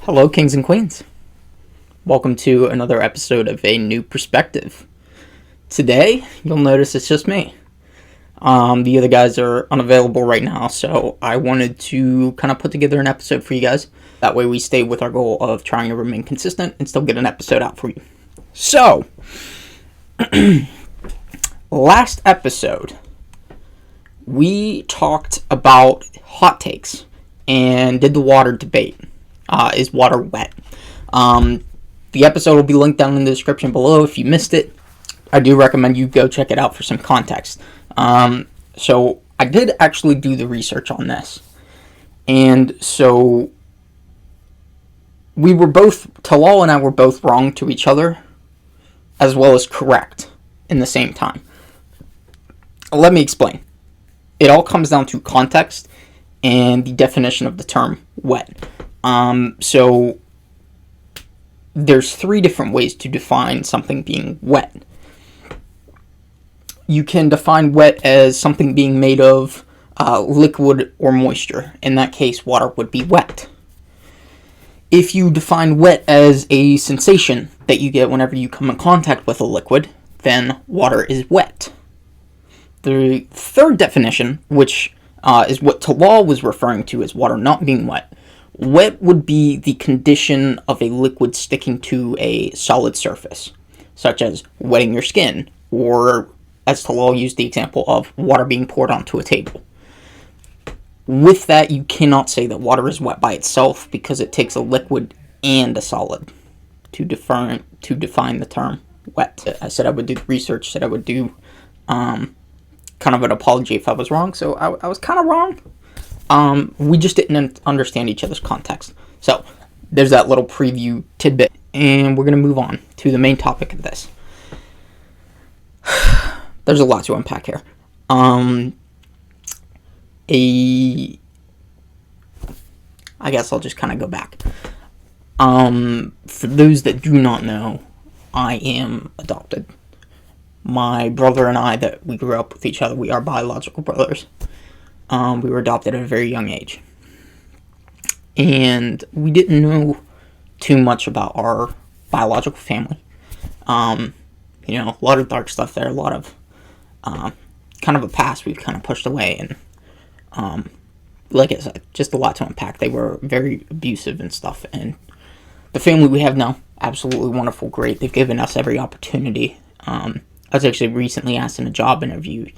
Hello, kings and queens. Welcome to another episode of A New Perspective. Today, you'll notice it's just me. The other guys are unavailable right now, so I wanted to kind of put together an episode for you guys. That way we stay with our goal of trying to remain consistent and still get an episode out for you. So, last episode, we talked about hot takes and did the water debate. Is water wet? The episode will be linked down in the description below if you missed it. I do recommend you go check it out for some context. So I did actually do the research on this. And so Talal and I were both wrong to each other, as well as correct in the same time. Let me explain. It all comes down to context and the definition of the term wet. So there's three different ways to define something being wet. You can define wet as something being made of liquid or moisture. In that case, water would be wet. If you define wet as a sensation that you get whenever you come in contact with a liquid, then water is wet. The third definition, which is what Talal was referring to as water not being wet. Wet would be the condition of a liquid sticking to a solid surface, such as wetting your skin, or as Talal used the example of water being poured onto a table. With that, you cannot say that water is wet by itself because it takes a liquid and a solid to define the term wet. I said I would do the research, said I would do kind of an apology if I was wrong, so I was kind of wrong. We just didn't understand each other's context. So, there's that little preview tidbit. And we're going to move on to the main topic of this. There's a lot to unpack here. I guess I'll just kind of go back. For those that do not know, I am adopted. My brother and I, that we grew up with each other, we are biological brothers. We were adopted at a very young age. And we didn't know too much about our biological family. A lot of dark stuff there, a lot of kind of a past we've kind of pushed away. And like I said, just a lot to unpack. They were very abusive and stuff. And the family we have now, absolutely wonderful, great. They've given us every opportunity. I was actually recently asked in a job interview,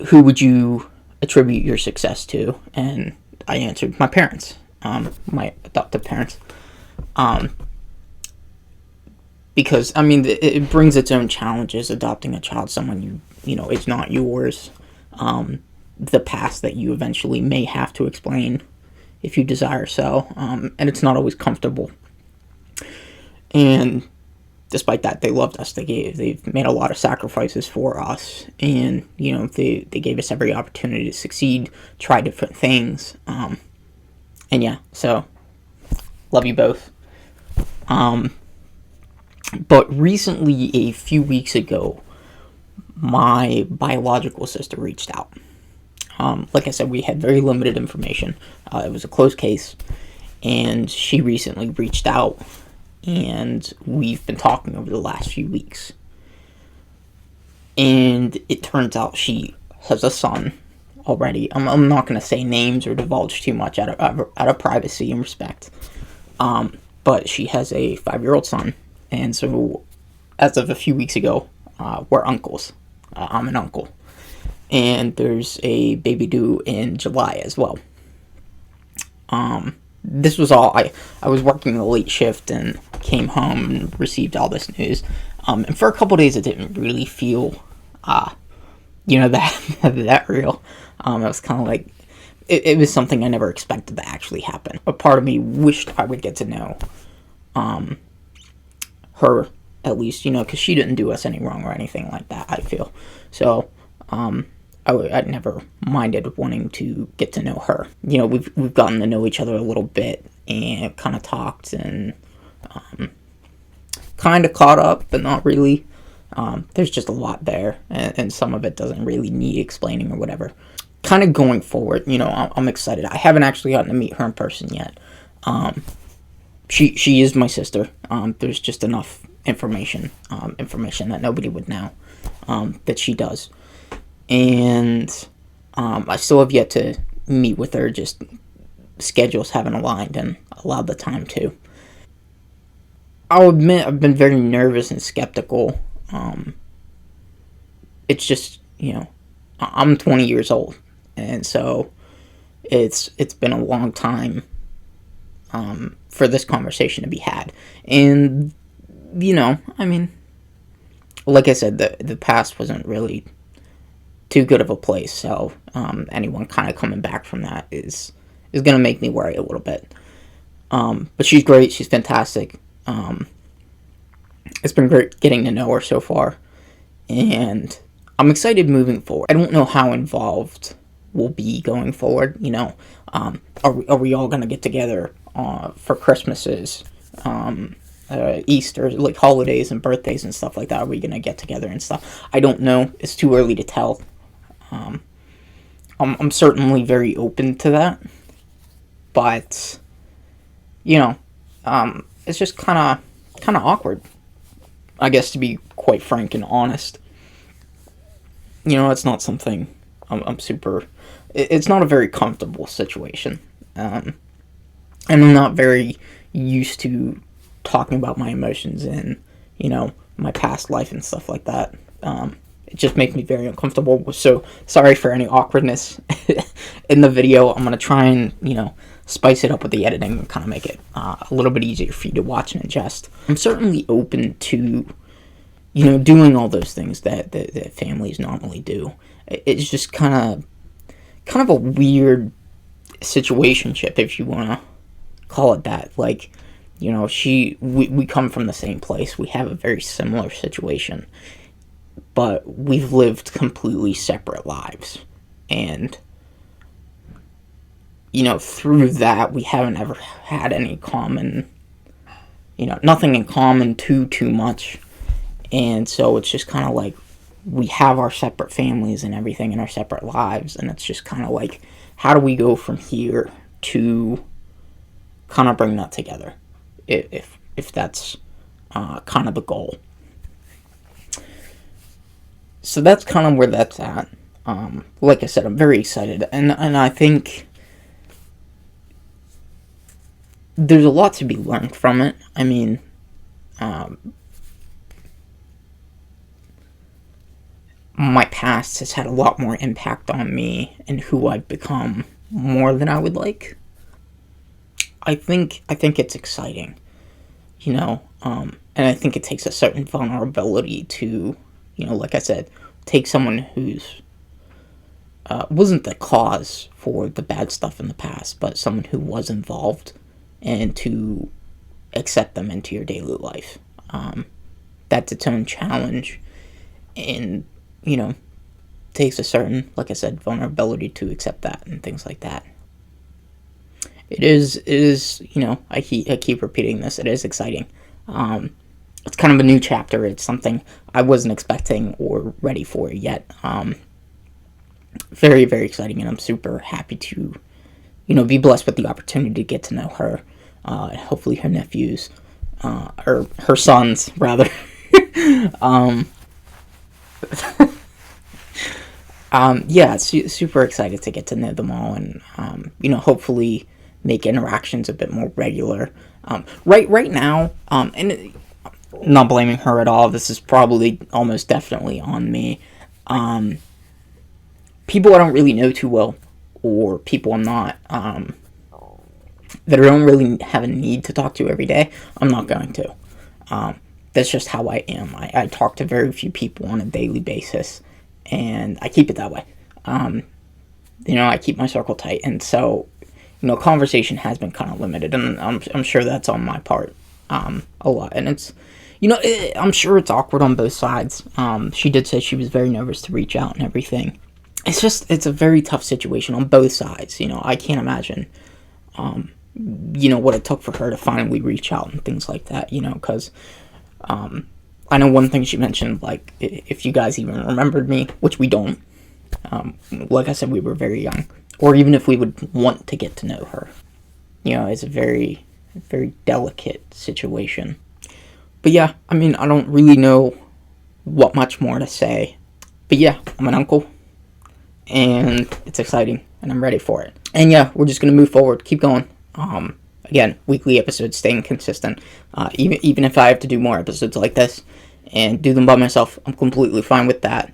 who would you attribute your success to? And I answered my parents, my adoptive parents. Because, it brings its own challenges, adopting a child, someone is not yours. The past that you eventually may have to explain if you desire so. And it's not always comfortable. And despite that, they loved us. They've made a lot of sacrifices for us, and they gave us every opportunity to succeed, try different things, so love you both. But recently, a few weeks ago, my biological sister reached out. Like I said, we had very limited information. It was a closed case, and she recently reached out. And we've been talking over the last few weeks. And it turns out she has a son already. I'm not going to say names or divulge too much out of privacy and respect. But she has a 5-year-old son. And so, as of a few weeks ago, we're uncles. I'm an uncle. And there's a baby due in July as well. This was all, I was working a late shift and came home and received all this news. And for a couple days, it didn't really feel, that real. It was kind of like, it was something I never expected to actually happen. A part of me wished I would get to know, her, at least, because she didn't do us any wrong or anything like that, I feel. So, I never minded wanting to get to know her. We've gotten to know each other a little bit and kind of talked and kind of caught up, but not really. There's just a lot there, and some of it doesn't really need explaining or whatever. Kind of going forward, I'm excited. I haven't actually gotten to meet her in person yet. She is my sister. There's just enough information that nobody would know that she does, and I still have yet to meet with her. Just schedules haven't aligned and allowed the time to. I'll admit I've been very nervous and skeptical. It's just, I'm 20 years old, and so it's been a long time for this conversation to be had. And I mean, like I said, the past wasn't really too good of a place. So anyone kind of coming back from that is gonna make me worry a little bit. But she's great. She's fantastic. It's been great getting to know her so far, and I'm excited moving forward. I don't know how involved we'll be going forward. Are we all gonna get together for Christmases, Easter, like holidays and birthdays and stuff like that? Are we gonna get together and stuff? I don't know. It's too early to tell. I'm certainly very open to that, but it's just kind of awkward, I guess, to be quite frank and honest. It's not something I'm super. It's not a very comfortable situation, and I'm not very used to talking about my emotions and my past life and stuff like that. It just makes me very uncomfortable. So sorry for any awkwardness in the video. I'm gonna try and spice it up with the editing and kind of make it a little bit easier for you to watch and adjust. I'm certainly open to doing all those things that families normally do. It's just kind of a weird situationship, if you want to call it that. Like, we come from the same place. We have a very similar situation, but we've lived completely separate lives. And, through that, we haven't ever had any common, nothing in common too much. And so it's just kind of like we have our separate families and everything in our separate lives. And it's just kind of like, how do we go from here to kind of bring that together? If that's kind of the goal. So that's kind of where that's at. Like I said, I'm very excited. And I think there's a lot to be learned from it. I mean, my past has had a lot more impact on me and who I've become more than I would like. I think it's exciting, and I think it takes a certain vulnerability to, like I said, take someone who's wasn't the cause for the bad stuff in the past, but someone who was involved, and to accept them into your daily life. That's its own challenge, and takes a certain, like I said, vulnerability to accept that and things like that. It is, I keep repeating this. It is exciting. It's kind of a new chapter. It's something I wasn't expecting or ready for yet. Very, very exciting, and I'm super happy to, be blessed with the opportunity to get to know her. Hopefully her nephews, or her sons, rather. Super excited to get to know them all, and hopefully make interactions a bit more regular. Right now, and not blaming her at all. This is probably almost definitely on me. People I don't really know too well, or people I'm not that I don't really have a need to talk to every day, I'm not going to. That's just how I am. I talk to very few people on a daily basis, and I keep it that way. I keep my circle tight, and so, conversation has been kind of limited, and I'm sure that's on my part a lot, and it's, I'm sure it's awkward on both sides. She did say she was very nervous to reach out and everything. It's a very tough situation on both sides. I can't imagine, what it took for her to finally reach out and things like that, because I know one thing she mentioned, like, if you guys even remembered me, which we don't. Like I said, we were very young. Or even if we would want to get to know her. It's a very very delicate situation. But yeah, I mean, I don't really know what much more to say. But yeah, I'm an uncle, and it's exciting, and I'm ready for it. And yeah, we're just gonna move forward, keep going. Again, weekly episodes, staying consistent. Even if I have to do more episodes like this and do them by myself, I'm completely fine with that.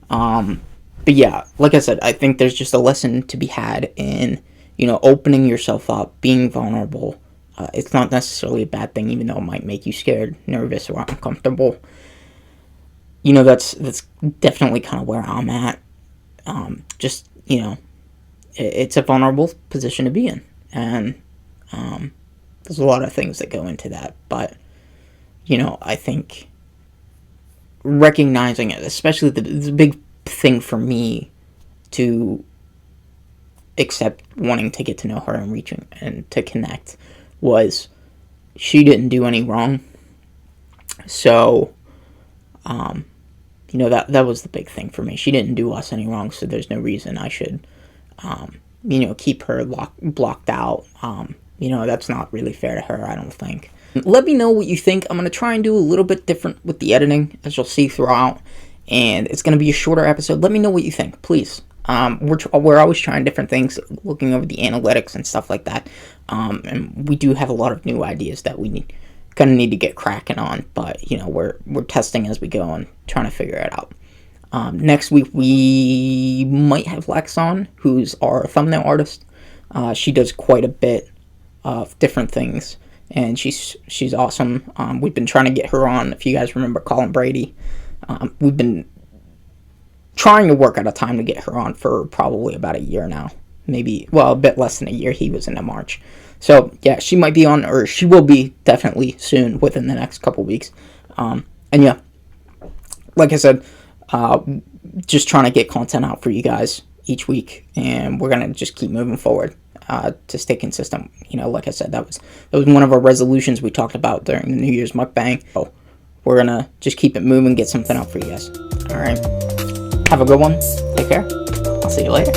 But yeah, like I said, I think there's just a lesson to be had in, opening yourself up, being vulnerable. It's not necessarily a bad thing, even though it might make you scared, nervous, or uncomfortable. That's definitely kind of where I'm at. It's a vulnerable position to be in, and there's a lot of things that go into that. But I think recognizing it, especially the big thing for me to accept wanting to get to know her and reaching and to connect, was she didn't do any wrong. So that was the big thing for me. She didn't do us any wrong, so there's no reason I should keep her blocked out. That's not really fair to her, I don't think. Let me know what you think. I'm going to try and do a little bit different with the editing, as you'll see throughout, and it's going to be a shorter episode. Let me know what you think, please. We're always trying different things, looking over the analytics and stuff like that, and we do have a lot of new ideas that we kind of need to get cracking on, but we're testing as we go and trying to figure it out. Next week we might have Lex on, who's our thumbnail artist. She does quite a bit of different things, and she's awesome. We've been trying to get her on. If you guys remember Colin Brady, we've been trying to work out a time to get her on for probably about a year now. Maybe, a bit less than a year. He was into March. So, yeah, she might be on, or she will be definitely soon, within the next couple weeks. And yeah, like I said, just trying to get content out for you guys each week, and we're going to just keep moving forward to stay consistent. Like I said, that was one of our resolutions we talked about during the New Year's mukbang. So we're going to just keep it moving, get something out for you guys. All right. Have a good one. Take care. I'll see you later.